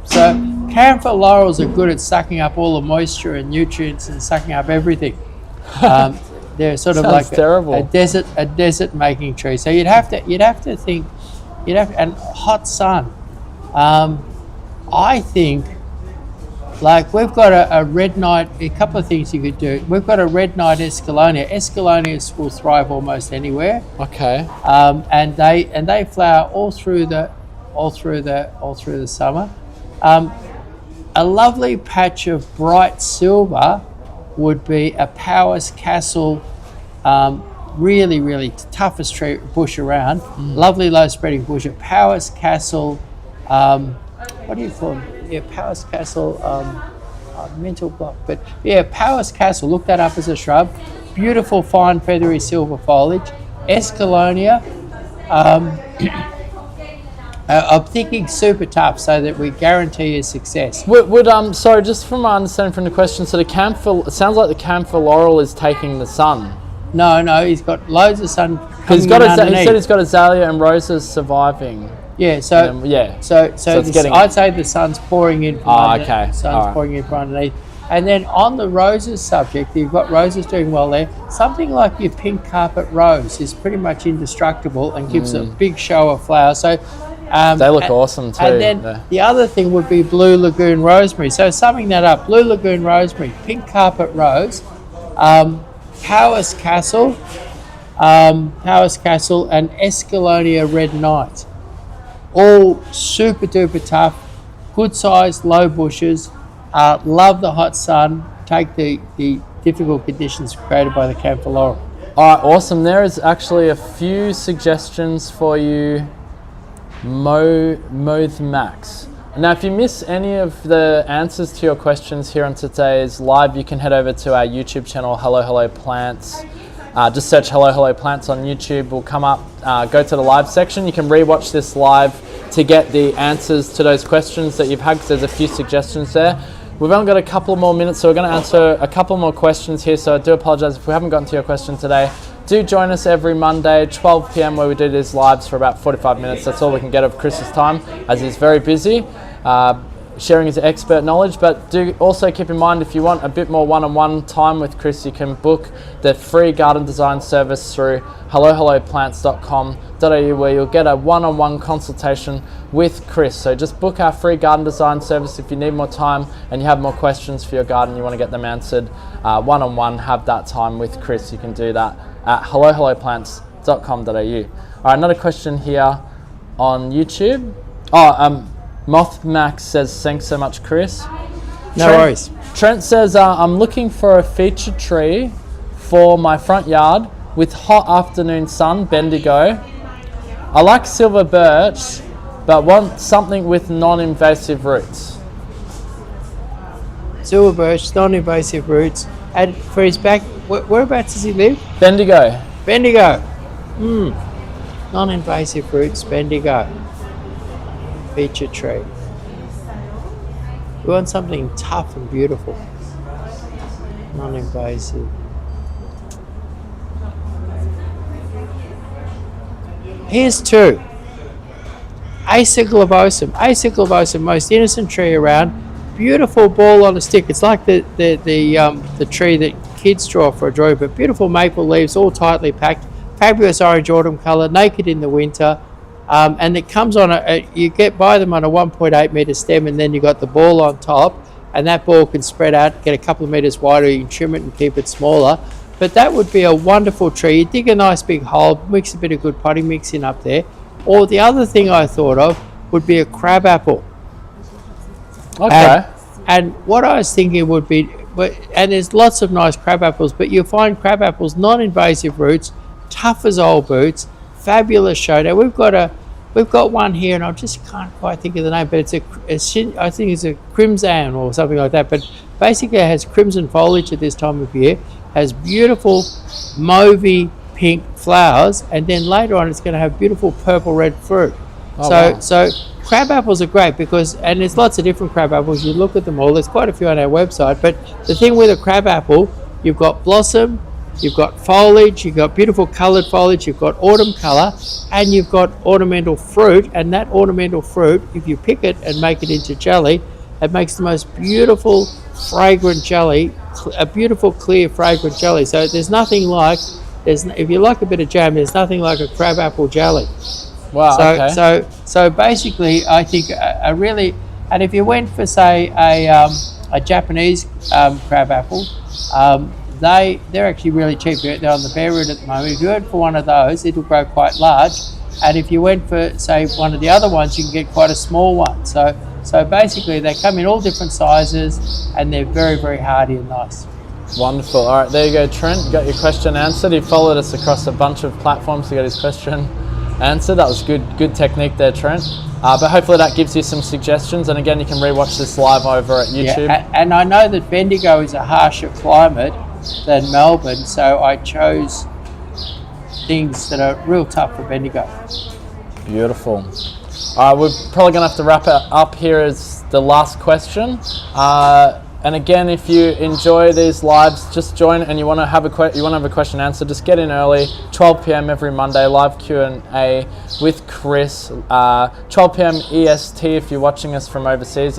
D: So camphor laurels are good at sucking up all the moisture and nutrients and sucking up everything. They're sort of like a desert making tree. So you'd have to think, and hot sun. I think, like we've got a red knight, a couple of things you could do. We've got a red knight escallonia. Escallonias will thrive almost anywhere.
C: Okay.
D: And they flower all through the summer. A lovely patch of bright silver would be a Powers Castle, really toughest tree bush around. Lovely low spreading bush. A Powers Castle. What do you call them? Yeah, Powers Castle, mental block. But yeah, Powers Castle, look that up as a shrub. Beautiful, fine, feathery silver foliage. Escallonia. I'm thinking super tough so that we guarantee you success.
C: Sorry, just from my understanding from the question, so the camphor, it sounds like the camphor laurel is taking the sun.
D: No, he's got loads of sun coming
C: He
D: underneath.
C: said he's got azalea and roses surviving.
D: Yeah, so I'd say the sun's pouring in from pouring in from underneath. And then on the roses subject, you've got roses doing well there. Something like your pink carpet rose is pretty much indestructible and gives a big show of flowers. So
C: they look awesome too.
D: And then the other thing would be Blue Lagoon rosemary. So summing that up, Blue Lagoon rosemary, pink carpet rose, Powers Castle, and Escallonia red knight. All super duper tough, good sized, low bushes, love the hot sun, take the difficult conditions created by the camphor laurel.
C: All right, awesome. There is actually a few suggestions for you, Max. Now, if you miss any of the answers to your questions here on today's live, you can head over to our YouTube channel, Hello Plants. Just search Hello Plants on YouTube, will come up. Go to the live section. You can rewatch this live to get the answers to those questions that you've had, because there's a few suggestions there. We've only got a couple more minutes, so we're going to answer a couple more questions here, so I do apologise if we haven't gotten to your question today. Do join us every Monday, 12 p.m, where we do these lives for about 45 minutes. That's all we can get of Chris's time, as he's very busy. sharing his expert knowledge. But do also keep in mind, if you want a bit more one-on-one time with Chris, you can book the free garden design service through hellohelloplants.com.au, where you'll get a one-on-one consultation with Chris. So just book our free garden design service if you need more time and you have more questions for your garden, you want to get them answered one-on-one, have that time with Chris. You can do that at hellohelloplants.com.au. All right, another question here on YouTube. Mothmax says, thanks so much, Chris.
D: No worries.
C: Trent says, I'm looking for a feature tree for my front yard with hot afternoon sun, Bendigo. I like silver birch, but want something with non-invasive roots.
D: Silver birch, non-invasive roots. And for his back, whereabouts does he live?
C: Bendigo.
D: Bendigo. Non-invasive roots, Bendigo. Feature tree. We want something tough and beautiful. Non-invasive. Here's two. Acer globosum. Acer globosum, most innocent tree around. Beautiful ball on a stick. It's like the tree that kids draw for a drawing, but beautiful maple leaves, all tightly packed. Fabulous orange autumn colour, naked in the winter. And it comes on you buy them on a 1.8 metre stem, and then you got the ball on top, and that ball can spread out, get a couple of metres wider. You can trim it and keep it smaller. But that would be a wonderful tree. You dig a nice big hole, mix a bit of good potting mix in up there. Or the other thing I thought of would be a crabapple.
C: Okay.
D: And what I was thinking would be, and there's lots of nice crabapples, but you'll find crabapples, non-invasive roots, tough as old boots, fabulous show. Now we've got one here, and I just can't quite think of the name, but I think it's a crimson or something like that. But basically, it has crimson foliage at this time of year, has beautiful mauvey pink flowers, and then later on, it's going to have beautiful purple red fruit. So crab apples are great and there's lots of different crab apples. You look at them all. There's quite a few on our website. But the thing with a crab apple, you've got blossom, you've got foliage, you've got beautiful coloured foliage, you've got autumn colour, and you've got ornamental fruit. And that ornamental fruit, if you pick it and make it into jelly, it makes the most beautiful fragrant jelly, a beautiful clear fragrant jelly. So there's nothing like, if you like a bit of jam, there's nothing like a crab apple jelly.
C: Wow. Okay.
D: So basically, I think and if you went for say a Japanese crab apple, they're actually really cheap. They're on the bare root at the moment. If you went for one of those, it'll grow quite large. And if you went for say one of the other ones, you can get quite a small one. So basically, they come in all different sizes, and they're very, very hardy and nice.
C: Wonderful. All right, there you go, Trent. You got your question answered. He followed us across a bunch of platforms to get his question answered. That was good technique there, Trent. But hopefully that gives you some suggestions. And again, you can rewatch this live over at YouTube.
D: Yeah, and I know that Bendigo is a harsher climate than Melbourne, so I chose things that are real tough for Bendigo.
C: Beautiful. All right, we're probably going to have to wrap it up here as the last question. And again, if you enjoy these lives, just join, and you want to have a question answered, just get in early. 12 p.m. every Monday, live Q&A with Chris. 12 p.m. EST if you're watching us from overseas,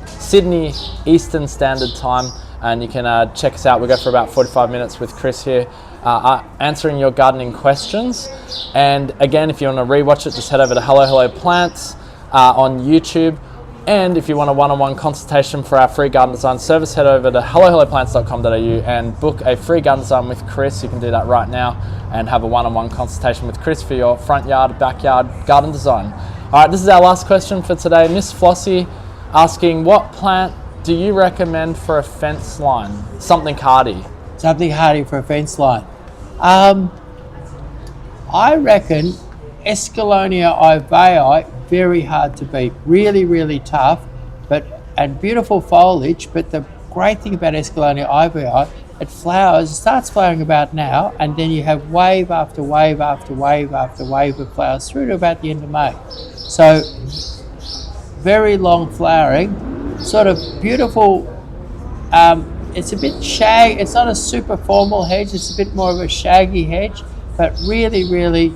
C: Sydney Eastern Standard Time, and you can check us out. We go for about 45 minutes with Chris here, answering your gardening questions. And again, if you want to rewatch it, just head over to Hello Hello Plants on YouTube. And if you want a one-on-one consultation for our free garden design service, head over to hellohelloplants.com.au and book a free garden design with Chris. You can do that right now and have a one-on-one consultation with Chris for your front yard, backyard garden design. All right, this is our last question for today. Miss Flossie asking, what plant do you recommend for a fence line? Something hardy.
D: Something hardy for a fence line. I reckon Escallonia ivei, very hard to beat, really, really tough, and beautiful foliage. But the great thing about Escallonia ivei, it starts flowering about now, and then you have wave after wave after wave after wave of flowers through to about the end of May. So very long flowering, sort of beautiful. It's a bit shaggy. It's not a super formal hedge. It's a bit more of a shaggy hedge, but really, really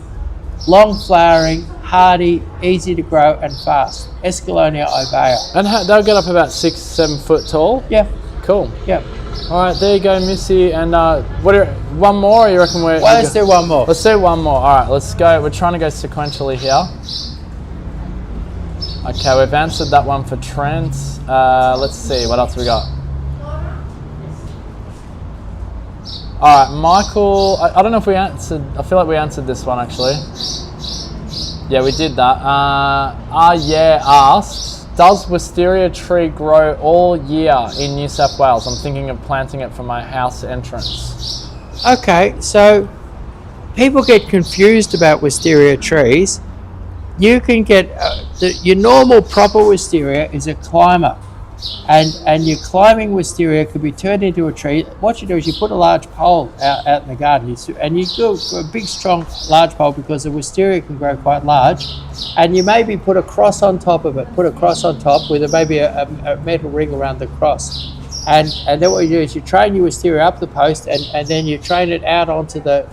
D: long flowering, hardy, easy to grow, and fast. Escalonia ovea.
C: And they'll get up about 6-7 foot tall.
D: Yeah,
C: Cool.
D: yeah.
C: All right, there you go, Missy. And one more? Or you reckon we're?
D: Well, let's do one more.
C: Let's do one more. All right, let's go. We're trying to go sequentially here. Okay, we've answered that one for Trent. Let's see, what else we got? All right, Michael. I don't know if we answered. I feel like we answered this one actually. Yeah, we did that. Yeah asks, does wisteria tree grow all year in New South Wales? I'm thinking of planting it for my house entrance.
D: Okay, so people get confused about wisteria trees. You can get your normal proper wisteria is a climber, and your climbing wisteria could be turned into a tree. What you do is you put a large pole out in the garden, and you do a big, strong, large pole because the wisteria can grow quite large, and you maybe put a cross on top of it. Put a cross on top with maybe a metal ring around the cross, and then what you do is you train your wisteria up the post, and then you train it out onto the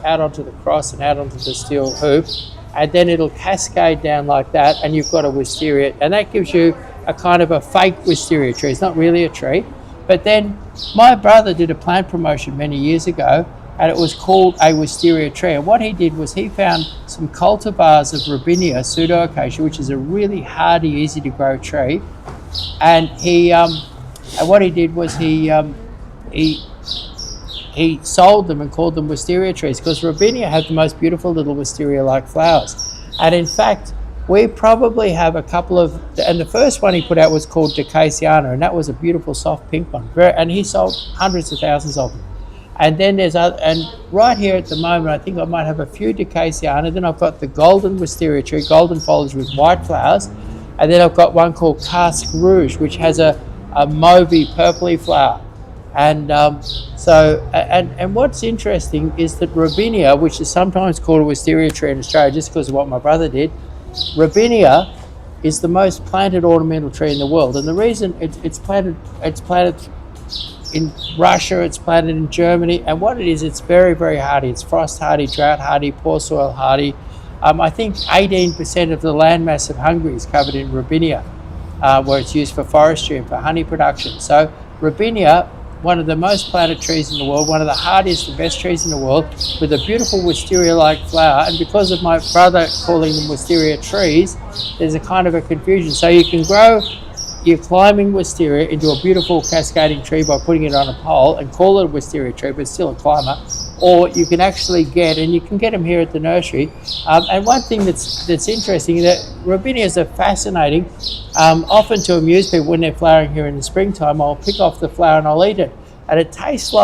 D: cross and out onto the steel hoop. And then it'll cascade down like that, and you've got a wisteria, and that gives you a kind of a fake wisteria tree. It's not really a tree. But then my brother did a plant promotion many years ago, and it was called a wisteria tree. And what he did was he found some cultivars of Robinia pseudoacacia, which is a really hardy, easy to grow tree. And what he did was he sold them and called them wisteria trees because Robinia had the most beautiful little wisteria-like flowers. And in fact, we probably have a couple of, and the first one he put out was called Decaciana, and that was a beautiful soft pink one. And he sold hundreds of thousands of them. And then there's other, and right here at the moment, I think I might have a few Decaciana. Then I've got the golden wisteria tree, golden foliage with white flowers. And then I've got one called Casque Rouge, which has a mauvey purpley flower. And and what's interesting is that Robinia, which is sometimes called a wisteria tree in Australia just because of what my brother did, Robinia is the most planted ornamental tree in the world. And the reason it's planted in Russia, it's planted in Germany, and what it is, it's very, very hardy. It's frost hardy, drought hardy, poor soil hardy. I think 18% of the landmass of Hungary is covered in Robinia, where it's used for forestry and for honey production. So Robinia, one of the most planted trees in the world, one of the hardiest and best trees in the world, with a beautiful wisteria-like flower. And because of my brother calling them wisteria trees, there's a kind of a confusion. So you can grow your climbing wisteria into a beautiful cascading tree by putting it on a pole and call it a wisteria tree, but it's still a climber. Or you can actually and you can get them here at the nursery. And one thing that's interesting, that Robinias are fascinating. Often to amuse people when they're flowering here in the springtime, I'll pick off the flower and I'll eat it. And it tastes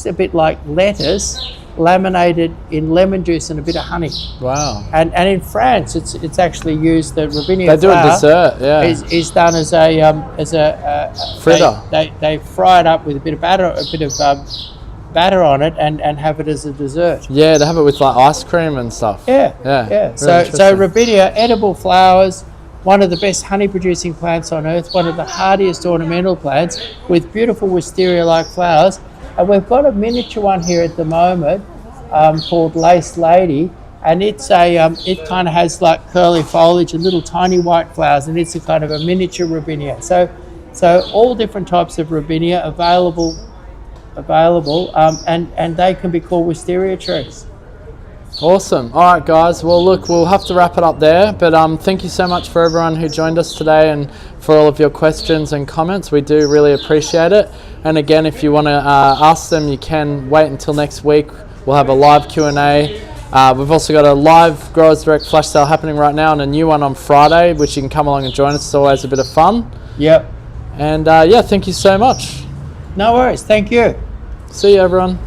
D: a bit like lettuce laminated in lemon juice and a bit of honey.
C: Wow.
D: And in France, it's actually used, the Robinia
C: They do
D: flower
C: a dessert, yeah.
D: is done as a
C: fritter.
D: They fry it up with a bit of batter, batter on it, and have it as a dessert.
C: Yeah, they have it with like ice cream and stuff.
D: Yeah.
C: Really
D: So
C: interesting.
D: Robinia, edible flowers, one of the best honey producing plants on earth, one of the hardiest ornamental plants with beautiful wisteria-like flowers. And we've got a miniature one here at the moment called Lace Lady, and it kind of has like curly foliage and little tiny white flowers, and it's a kind of a miniature Robinia. So all different types of Robinia available, and they can be called wisteria trees.
C: Awesome. All right, guys. Well, look, we'll have to wrap it up there. But thank you so much for everyone who joined us today and for all of your questions and comments. We do really appreciate it. And again, if you want to ask them, you can wait until next week. We'll have a live Q&A. We've also got a live Growers Direct flash sale happening right now and a new one on Friday, which you can come along and join us. It's always a bit of fun.
D: Yep.
C: And yeah, thank you so much.
D: No worries. Thank you.
C: See you, everyone.